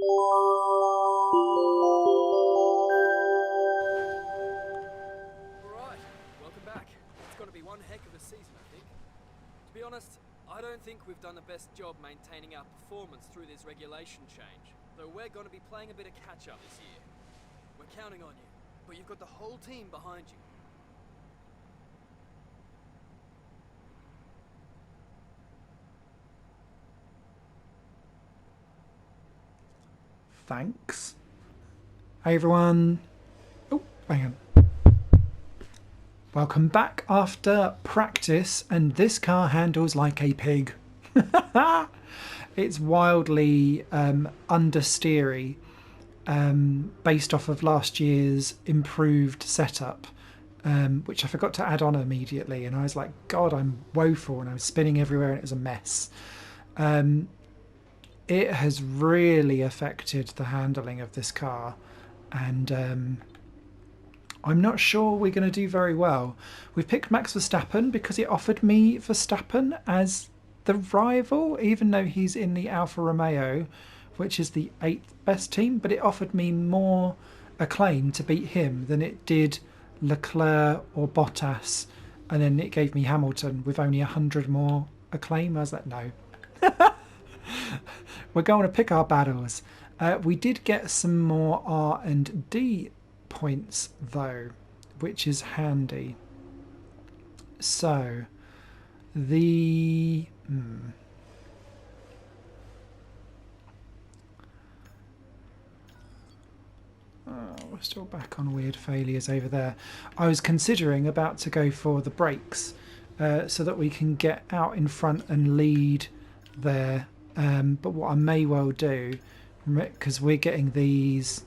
Alright, welcome back. It's going to be one heck of a season, I think. To be honest, I don't think we've done the best job maintaining our performance through this regulation change, though we're going to be playing a bit of catch-up this year. We're counting on you, but you've got the whole team behind you. Thanks. Hey everyone. Oh, hang on. Welcome back after practice, and this car handles like a pig. It's wildly understeery, based off of last year's improved setup, which I forgot to add on immediately, and I was like, God, I'm woeful, and I was spinning everywhere and it was a mess. It has really affected the handling of this car, and I'm not sure we're going to do very well. We've picked Max Verstappen because it offered me Verstappen as the rival, even though he's in the Alfa Romeo, which is the 8th best team, but it offered me more acclaim to beat him than it did Leclerc or Bottas, and then it gave me Hamilton with only 100 more acclaim. I was like, no. We're going to pick our battles. We did get some more R&D points though, which is handy. So the we're still back on weird failures over there. I was considering about to go for the brakes, so that we can get out in front and lead there. But what I may well do, because we're getting these...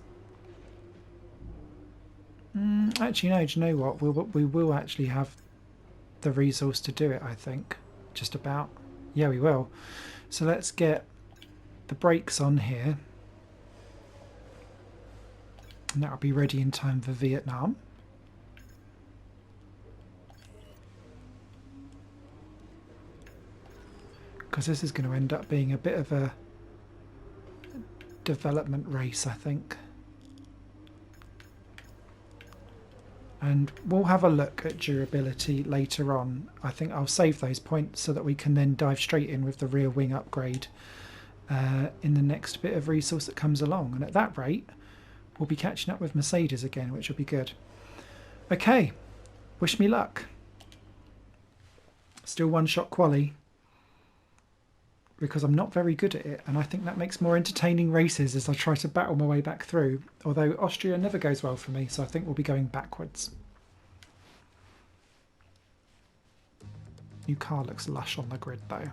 actually, no, do you know what? We will actually have the resource to do it, I think. Just about. Yeah, we will. So let's get the brakes on here. And that'll be ready in time for Vietnam. Because this is going to end up being a bit of a development race, I think. And we'll have a look at durability later on. I think I'll save those points so that we can then dive straight in with the rear wing upgrade in the next bit of resource that comes along. And at that rate, we'll be catching up with Mercedes again, which will be good. Okay, wish me luck. Still one-shot quali, because I'm not very good at it, and I think that makes more entertaining races as I try to battle my way back through, although Austria never goes well for me, so I think we'll be going backwards. New car looks lush on the grid though.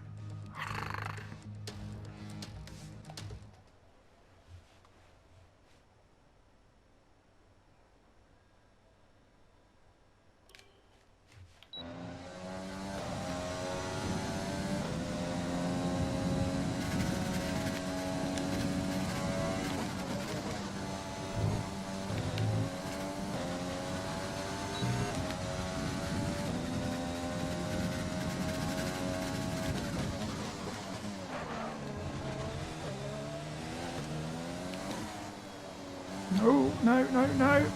No, no, no, no.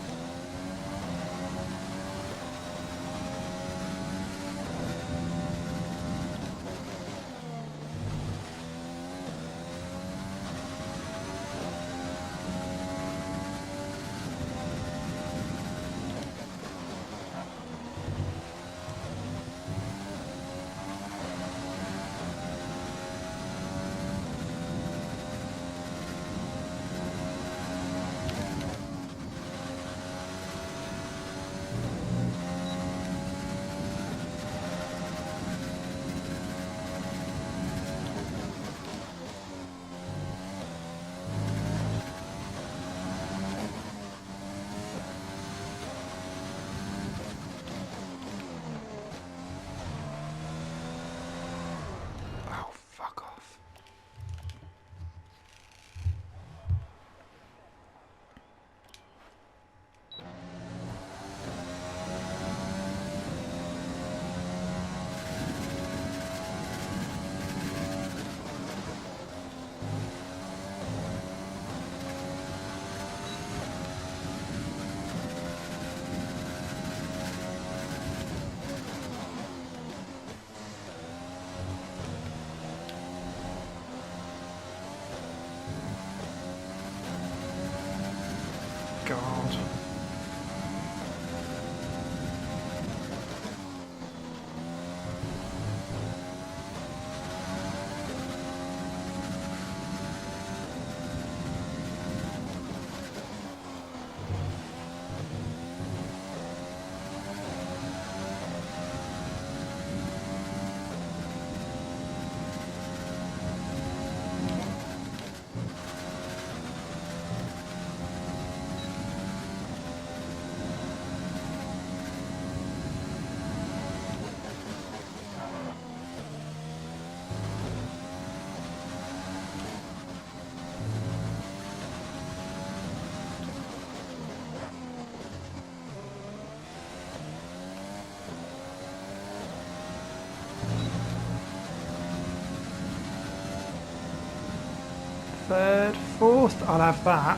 third, fourth. I'll have that.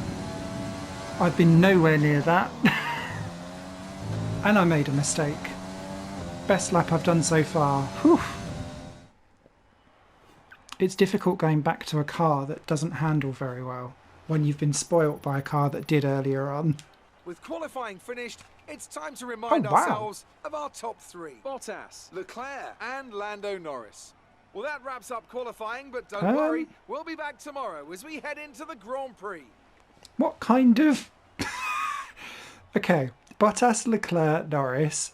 I've been nowhere near that. And I made a mistake. Best lap I've done so far. Whew. It's difficult going back to a car that doesn't handle very well when you've been spoilt by a car that did earlier on. With qualifying finished, it's time to remind ourselves of our top three. Bottas, Leclerc and Lando Norris. Well, that wraps up qualifying, but don't worry, we'll be back tomorrow as we head into the Grand Prix. What kind of... Okay, Bottas, Leclerc, Norris,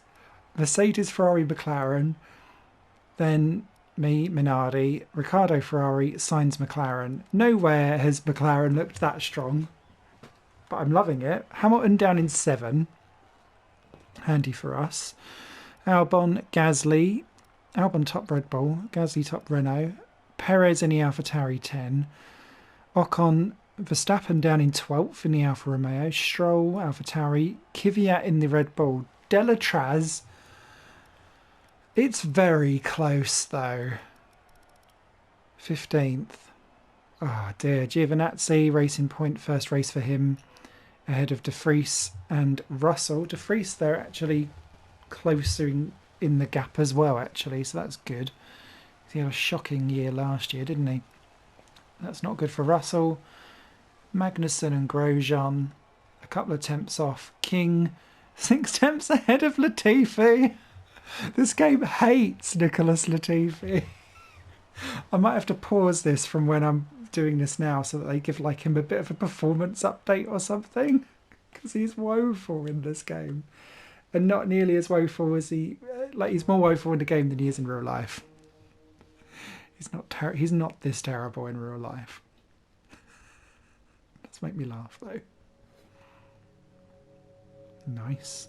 Mercedes, Ferrari, McLaren, then me, Minardi, Ricciardo, Ferrari, Sainz, McLaren. Nowhere has McLaren looked that strong, but I'm loving it. Hamilton down in 7. Handy for us. Albon, Gasly. Albon top Red Bull. Gasly top Renault. Perez in the AlphaTauri 10. Ocon, Verstappen down in 12th in the Alfa Romeo. Stroll, AlphaTauri. Kvyat in the Red Bull. Delatraz. It's very close though. 15th. Oh dear. Giovinazzi, Racing Point, first race for him. Ahead of De Vries and Russell. De Vries, they're actually closer in the gap as well, actually, so that's good. He had a shocking year last year, didn't he? That's not good for Russell. Magnussen and Grosjean, a couple of temps off. King, 6 temps ahead of Latifi. This game hates Nicholas Latifi. I might have to pause this from when I'm doing this now so that they give like him a bit of a performance update or something, because he's woeful in this game, and not nearly as woeful as he's more woeful in the game than he is in real life. He's not this terrible in real life. Let's make me laugh though. Nice.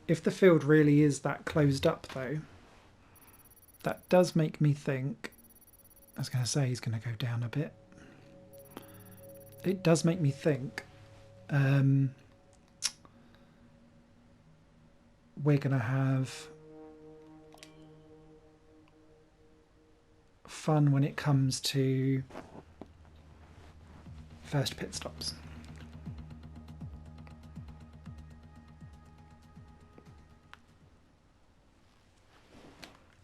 If the field really is that closed up though, that does make me think, I was going to say he's going to go down a bit. It does make me think we're going to have fun when it comes to first pit stops.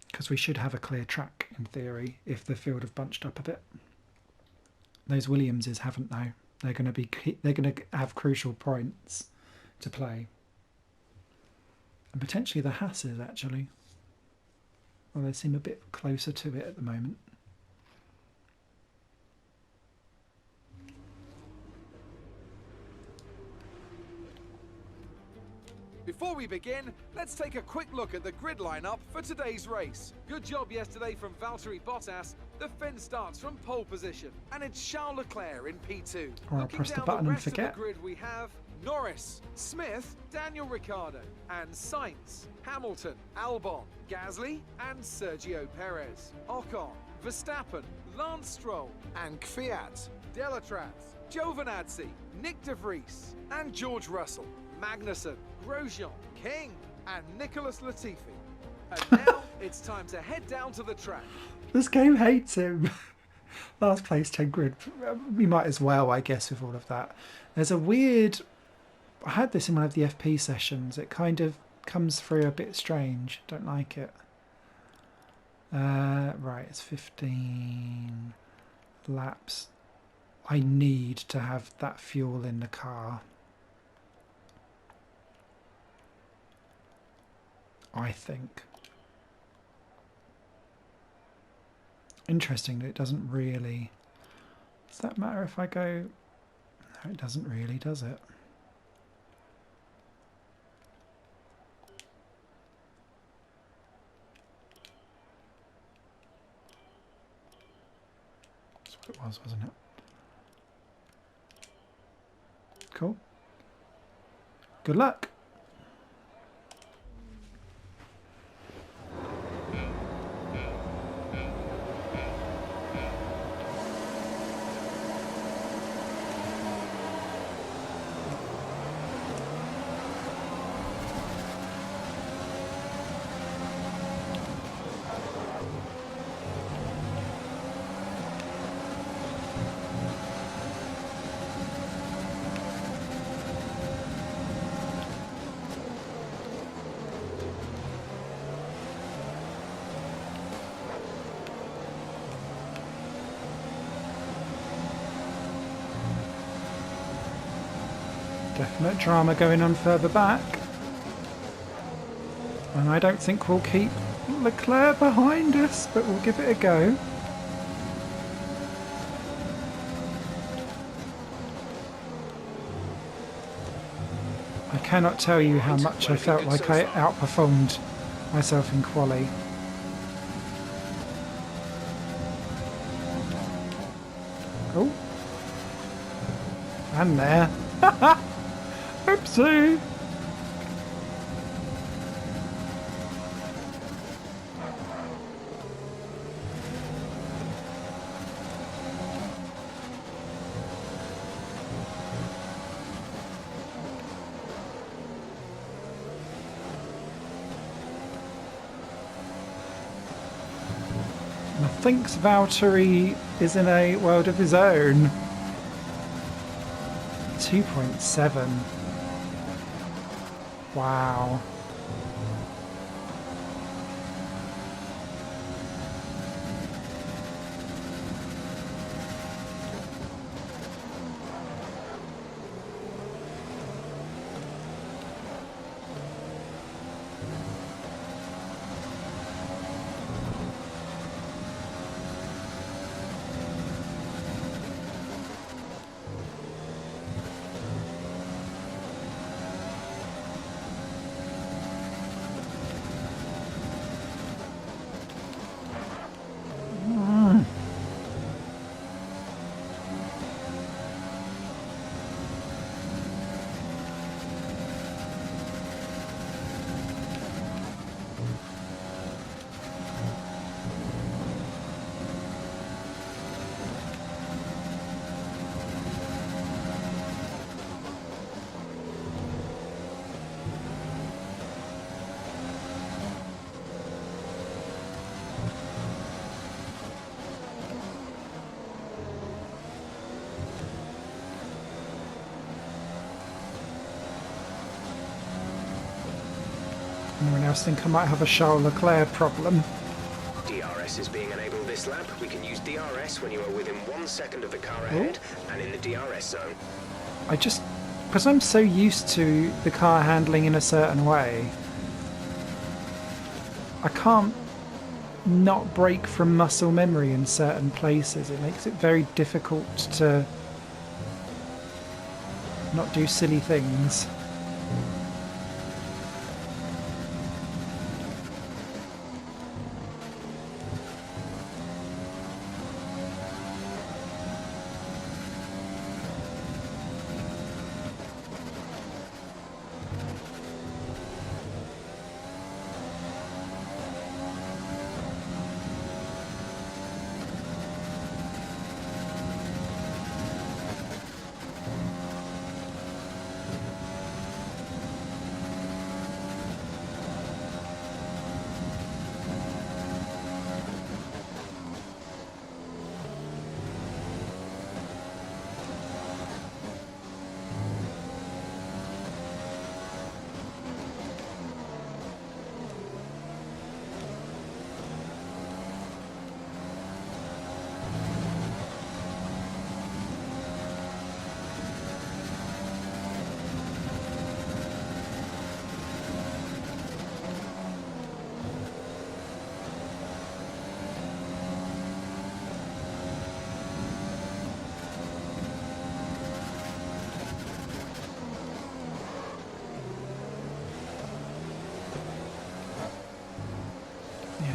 Because we should have a clear track in theory if the field have bunched up a bit. Those Williamses haven't though. They're going to have crucial points to play, and potentially the Hasses actually. Well, they seem a bit closer to it at the moment. Before we begin, let's take a quick look at the grid lineup for today's race. Good job yesterday from Valtteri Bottas. The Finn starts from pole position, and it's Charles Leclerc in P2. Or I'll press the button and forget. Of the grid we have Norris, Smith, Daniel Ricciardo, and Sainz, Hamilton, Albon, Gasly, and Sergio Perez, Ocon, Verstappen, Lance Stroll, and Kvyat, Delatraz, Giovinazzi, Nick De Vries, and George Russell, Magnussen, Grosjean, King, and Nicholas Latifi. And now it's time to head down to the track. This game hates him. Last place 10 grid. We might as well, I guess, with all of that. There's a weird... I had this in one of the FP sessions. It kind of comes through a bit strange. Don't like it. Right, it's 15 laps. I need to have that fuel in the car. I think. Interesting that it doesn't really... Does that matter if I go... No, it doesn't really, does it? That's what it was, wasn't it? Cool. Good luck. Definite drama going on further back. And I don't think we'll keep Leclerc behind us, but we'll give it a go. I cannot tell you how much I felt like I outperformed myself in quali. Oh. And there. Oopsie. Thinks Valtteri is in a world of his own. 2.7. Wow. Anyone else think I might have a Charles Leclerc problem? DRS is being enabled this lap. We can use DRS when you are within 1 second of the car ahead and in the DRS zone. I just, because I'm so used to the car handling in a certain way, I can't not break from muscle memory in certain places. It makes it very difficult to not do silly things.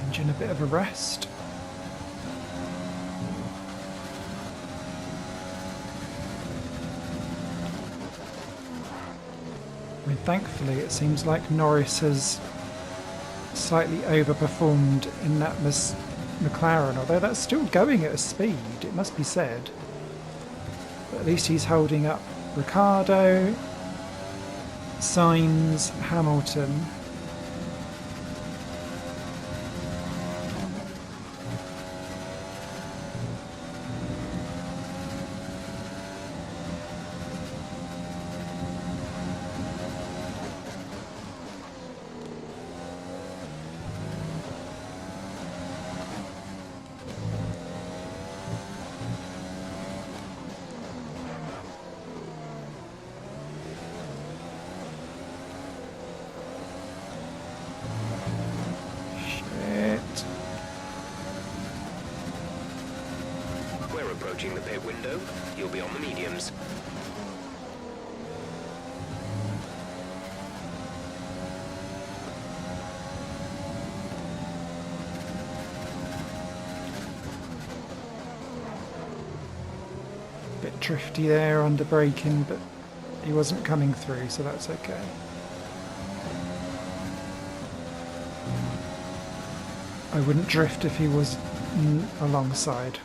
Engine a bit of a rest. I mean, thankfully it seems like Norris has slightly overperformed in that McLaren, although that's still going at a speed, it must be said. But at least he's holding up Ricciardo, Sainz, Hamilton. Approaching the pit window, you'll be on the mediums. Bit drifty there under braking, but he wasn't coming through, so that's okay. I wouldn't drift if he was alongside.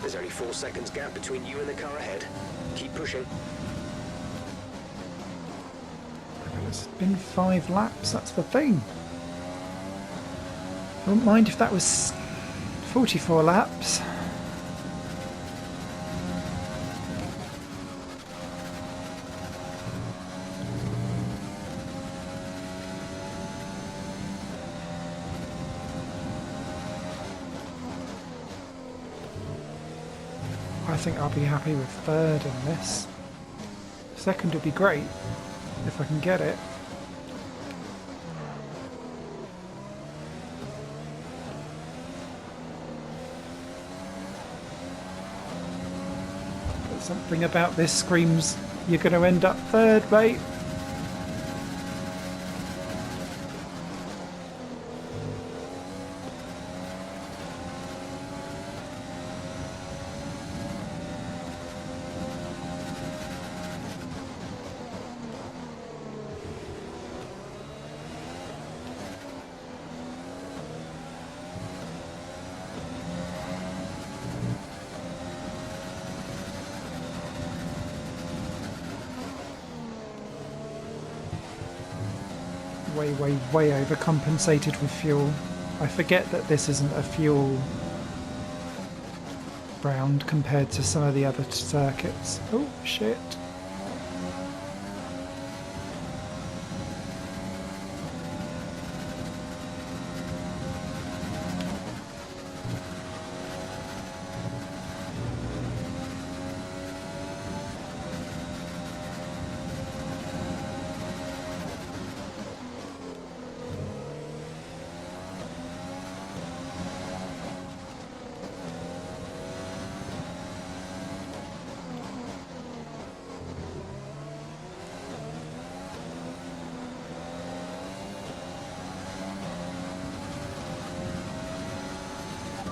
There's only 4 seconds gap between you and the car ahead. Keep pushing. It's been 5 laps, that's the thing. I wouldn't mind if that was 44 laps. I think I'll be happy with 3rd in this. 2nd would be great if I can get it. But something about this screams you're going to end up 3rd, mate. Way overcompensated with fuel. I forget that this isn't a fuel round compared to some of the other circuits. Oh shit.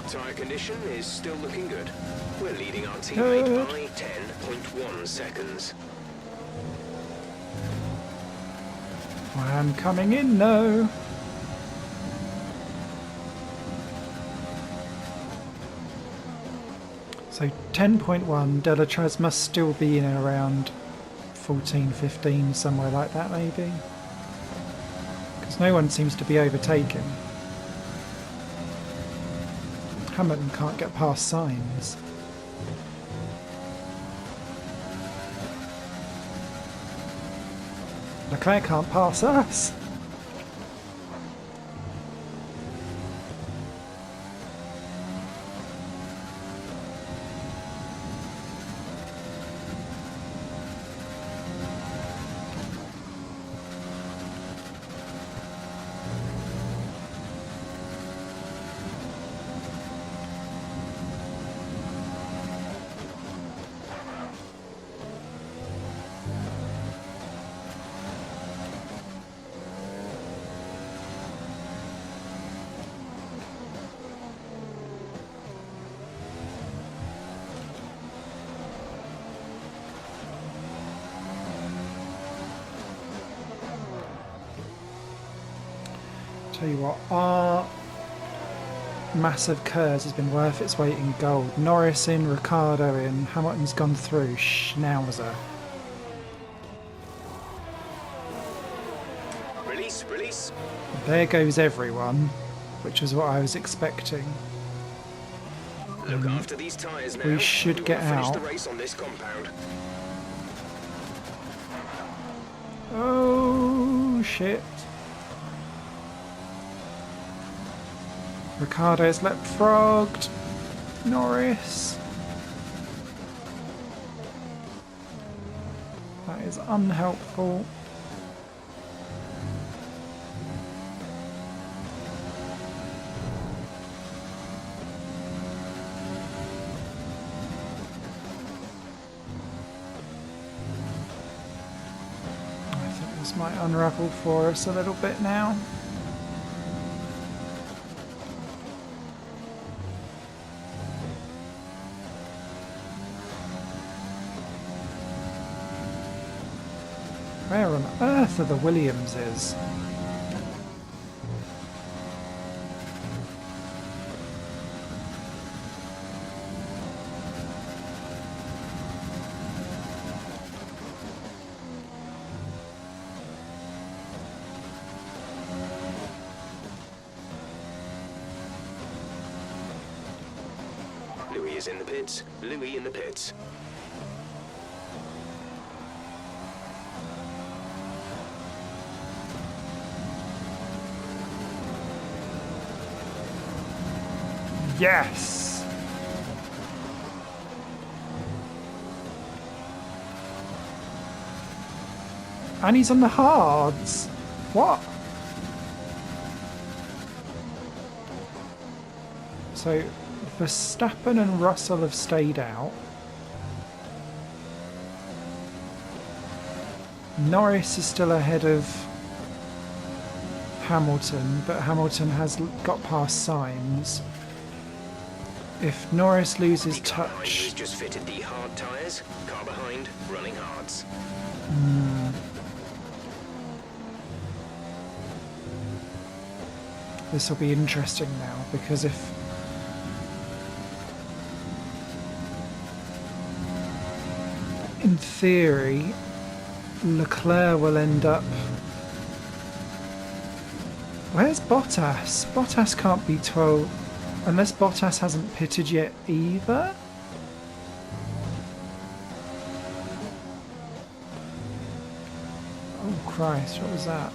Tyre condition is still looking good. We're leading our teammate by 10.1 seconds. I am coming in though. So 10.1, Delatraz must still be in and around 14, 15, somewhere like that maybe. Because no one seems to be overtaking. Hamilton can't get past signs. Leclerc can't pass us. Tell you what, our massive curse has been worth its weight in gold. Norris in, Ricciardo in, Hamilton's gone through. Schnauzer. Release. There goes everyone, which is what I was expecting. Look after these tyres now. We should get out. Finish the race on this compound. Oh shit. Ricciardo's leapfrogged. Norris. That is unhelpful. This might unravel for us a little bit now. Where on earth are the Williamses? Louis is in the pits. Louis in the pits. Yes! And he's on the hards. What? So Verstappen and Russell have stayed out. Norris is still ahead of Hamilton, but Hamilton has got past Sainz. If Norris loses touch... He's just fitted the hard tyres. Car behind, running hards. This will be interesting now, because if... in theory, Leclerc will end up... Where's Bottas? Bottas can't be 12... Unless Bottas hasn't pitted yet either? Oh Christ, what was that?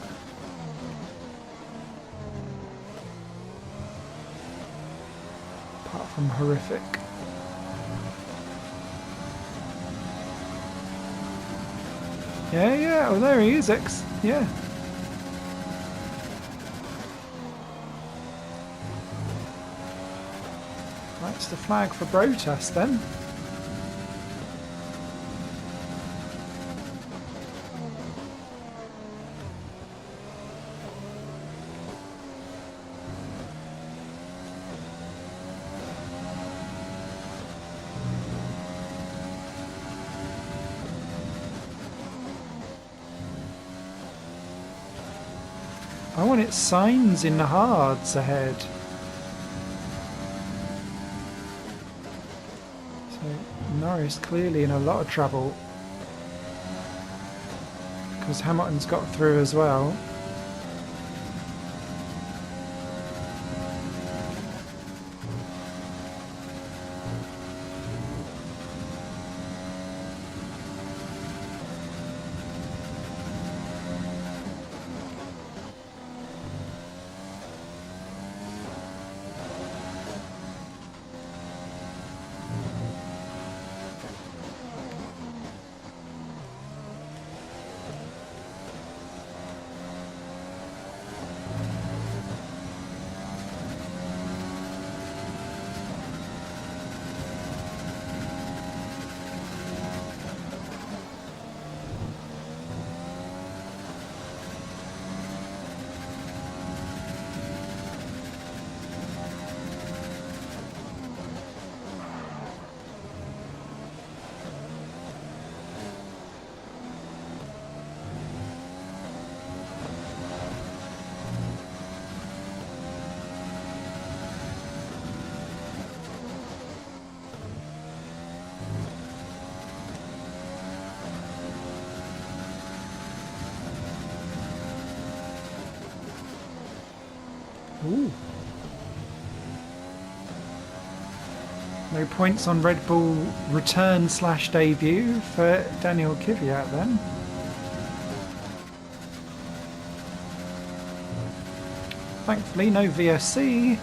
Apart from horrific. Yeah, oh there he is, yeah. That's the flag for Bottas then. I want its signs in the hards ahead. Norris clearly in a lot of trouble because Hamilton's got through as well. Ooh. No points on Red Bull return / debut for Daniel Kvyat then. Thankfully no VSC.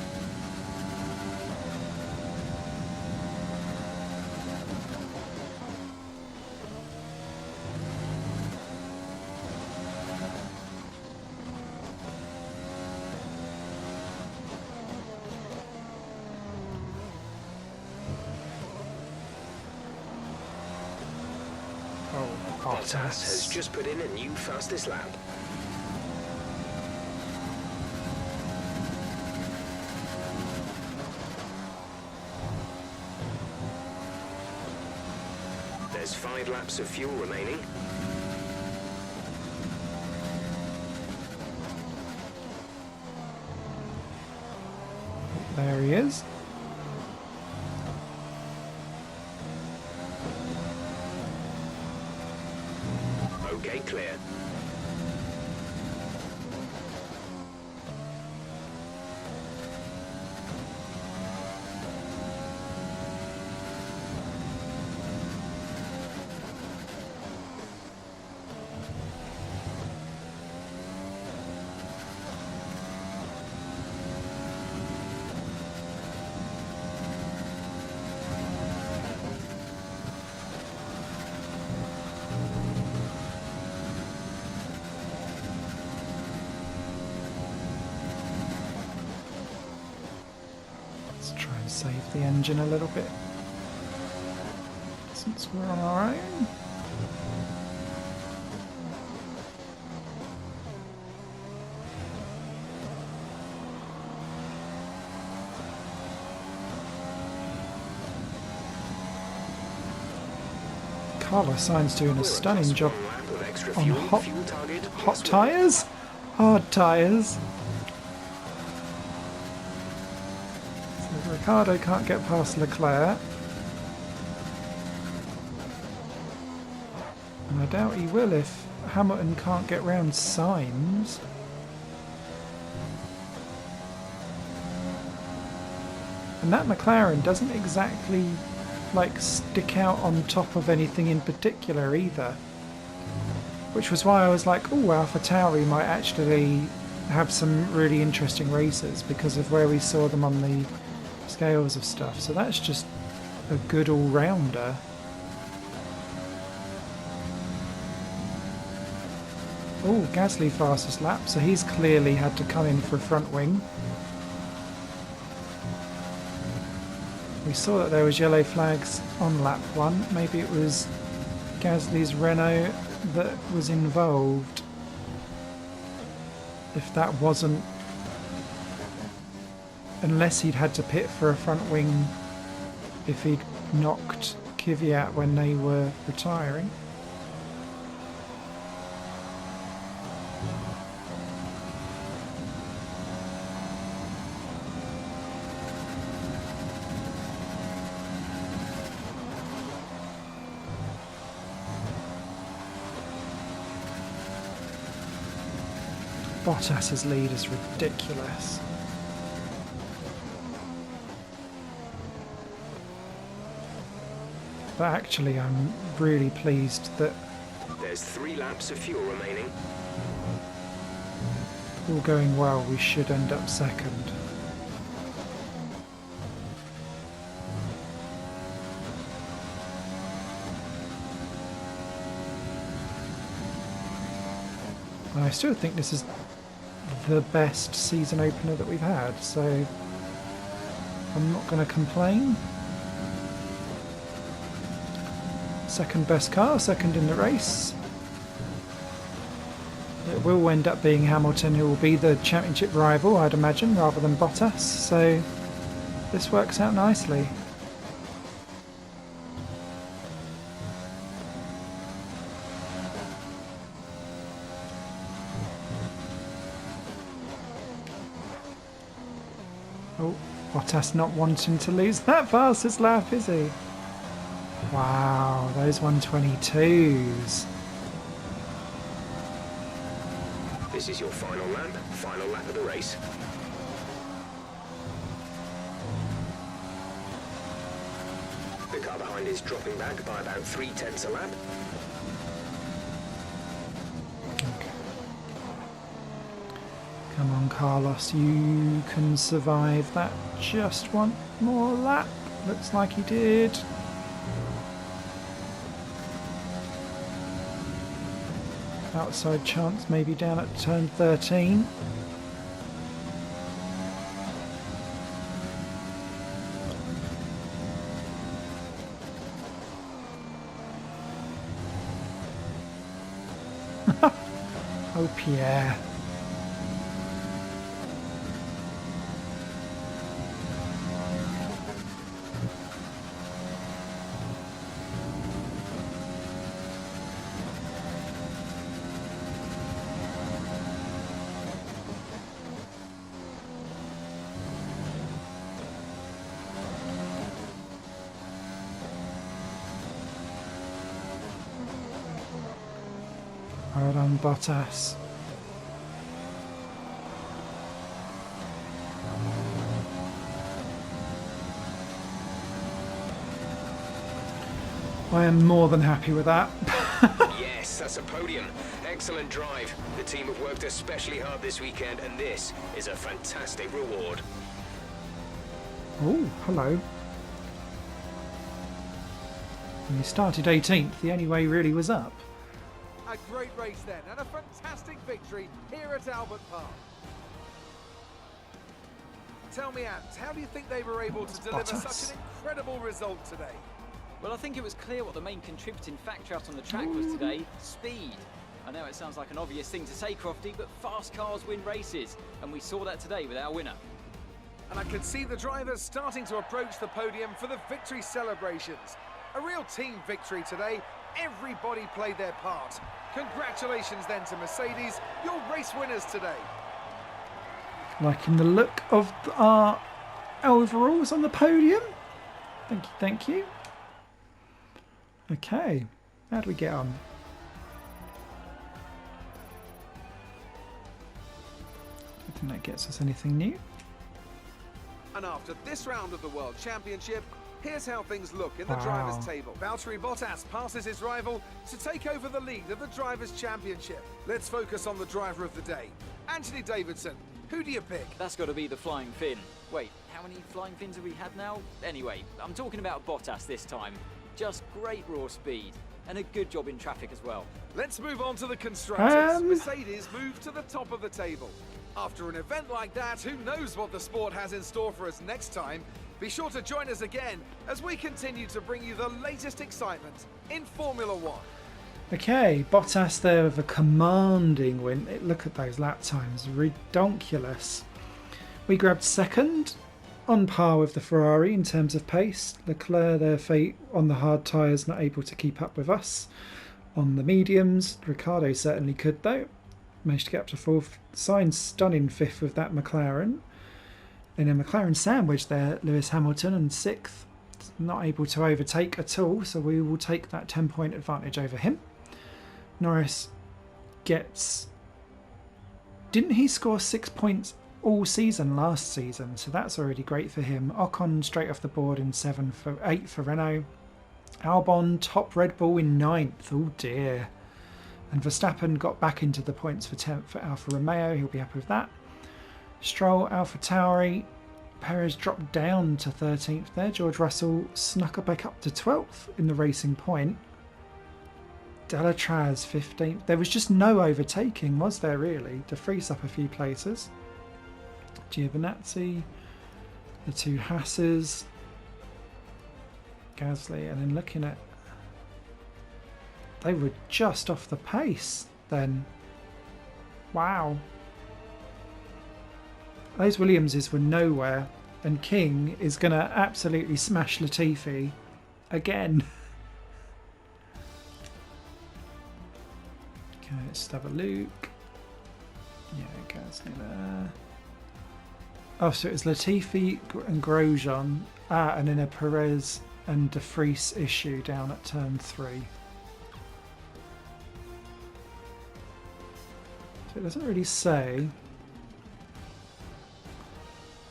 Bottas has just put in a new fastest lap. There's 5 laps of fuel remaining. There he is. Okay, clear. Let's try and save the engine a little bit since we're on our own. Carlos Sainz doing a stunning job on hot tyres? Hard tyres. So Ricciardo can't get past Leclerc. And I doubt he will if Hamilton can't get round Sainz. And that McLaren doesn't exactly like stick out on top of anything in particular either, which was why I was like, oh, AlphaTauri might actually have some really interesting races because of where we saw them on the scales of stuff. So that's just a good all-rounder. Oh, Gasly fastest lap, so he's clearly had to come in for a front wing. We saw that there was yellow flags on lap 1. Maybe it was Gasly's Renault that was involved. If that wasn't... Unless he'd had to pit for a front wing if he'd knocked Kvyat when they were retiring. Bottas's lead is ridiculous. But actually I'm really pleased that There's 3 laps of fuel remaining. all going well we should end up second. And I still think this is the best season opener that we've had, so I'm not going to complain. Second best car, second in the race. It will end up being Hamilton who will be the championship rival, I'd imagine, rather than Bottas, so this works out nicely. Oh, Bottas not wanting to lose that fastest lap, is he? Wow, those 122s. This is your final lap of the race. The car behind is dropping back by about 0.3 a lap. Okay. Come on, Carlos, you can survive that. Just one more lap. Looks like he did. Outside chance maybe down at turn 13. Oh, Pierre. Well done, Bottas. I am more than happy with that. Yes, that's a podium. Excellent drive. The team have worked especially hard this weekend, and this is a fantastic reward. Oh, hello. When you started 18th, the only way really was up. A great race then, and a fantastic victory here at Albert Park. Tell me, Ant, how do you think they were able to deliver Bottas. such an incredible result today? Well, I think it was clear what the main contributing factor out on the track was today: speed. I know it sounds like an obvious thing to say, Crofty, but fast cars win races, and we saw that today with our winner. And I could see the drivers starting to approach the podium for the victory celebrations. A real team victory today. Everybody played their part. Congratulations then to Mercedes, your race winners today. Liking the look of our overalls on the podium. Thank you, thank you. Okay, how do we get on? I think that gets us anything new. And after this round of the World Championship, here's how things look in the Wow. drivers' table. Valtteri Bottas passes his rival to take over the lead of the drivers' championship. Let's focus on the driver of the day, Anthony Davidson. Who do you pick? That's got to be the Flying Finn. Wait, how many Flying Fins have we had now? Anyway, I'm talking about Bottas this time. Just great raw speed, and a good job in traffic as well. Let's move on to the constructors. Um. Mercedes move to the top of the table. After an event like that, who knows what the sport has in store for us next time? Be sure to join us again as we continue to bring you the latest excitement in Formula One. Okay, Bottas there with a commanding win. Look at those lap times, redonkulous. We grabbed second, on par with the Ferrari in terms of pace. Leclerc, their fate on the hard tyres, not able to keep up with us. On the mediums, Ricciardo certainly could though. Managed to get up to fourth. Sainz stunning fifth with that McLaren. In a McLaren sandwich there, Lewis Hamilton, and sixth. Not able to overtake at all, so we will take that 10-point advantage over him. Norris gets... Didn't he score 6 points all season last season? So that's already great for him. Ocon straight off the board in 8 for Renault. Albon top Red Bull in 9th. Oh dear. And Verstappen got back into the points for 10th for Alfa Romeo. He'll be happy with that. Stroll, Alpha Tauri. Perez dropped down to 13th there. George Russell snuck back up to 12th in the Racing Point. Delatraz 15th. There was just no overtaking, was there really? De Vries up a few places. Giovinazzi, the two Hasses, Gasly, and then looking at... They were just off the pace then. Wow. Those Williamses were nowhere, and King is going to absolutely smash Latifi again. Okay, let's have a look. Yeah, Gasly there. Oh, so it was Latifi and Grosjean. And then a Perez and De Vries issue down at turn 3. So it doesn't really say.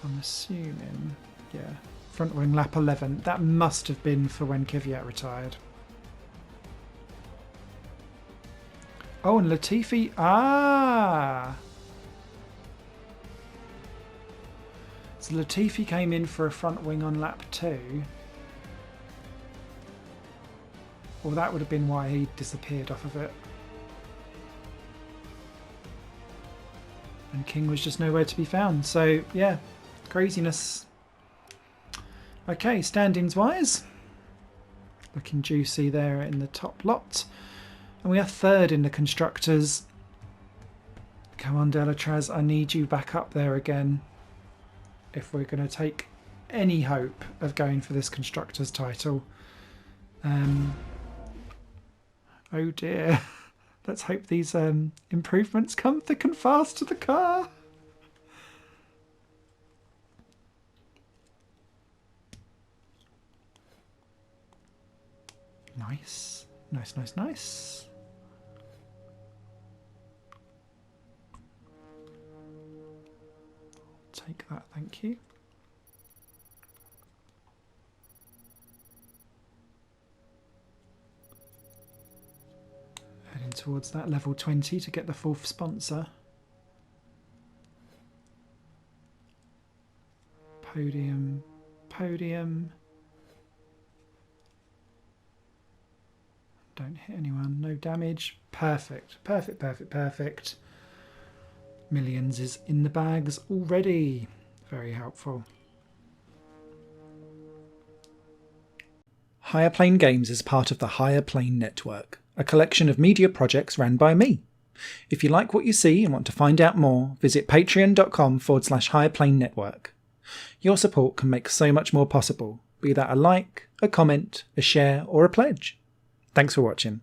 I'm assuming, yeah, front wing lap 11. That must have been for when Kvyat retired. Oh, and Latifi, so Latifi came in for a front wing on lap 2. Well, that would have been why he disappeared off of it. And King was just nowhere to be found. So, yeah, craziness. Okay, standings wise, looking juicy there in the top lot. And we are third in the constructors. Come on, Delatraz, I need you back up there again. If we're going to take any hope of going for this constructor's title. Oh dear. Let's hope these improvements come thick and fast to the car. Nice. Nice, nice, nice. Take that, thank you. Heading towards that level 20 to get the 4th sponsor. Podium, podium. Don't hit anyone, no damage. Perfect, perfect, perfect, perfect. Millions is in the bags already. Very helpful. Higher Plane Games is part of the Higher Plane Network, a collection of media projects ran by me. If you like what you see and want to find out more, visit patreon.com/Higher Plane Network. Your support can make so much more possible, be that a like, a comment, a share or a pledge. Thanks for watching.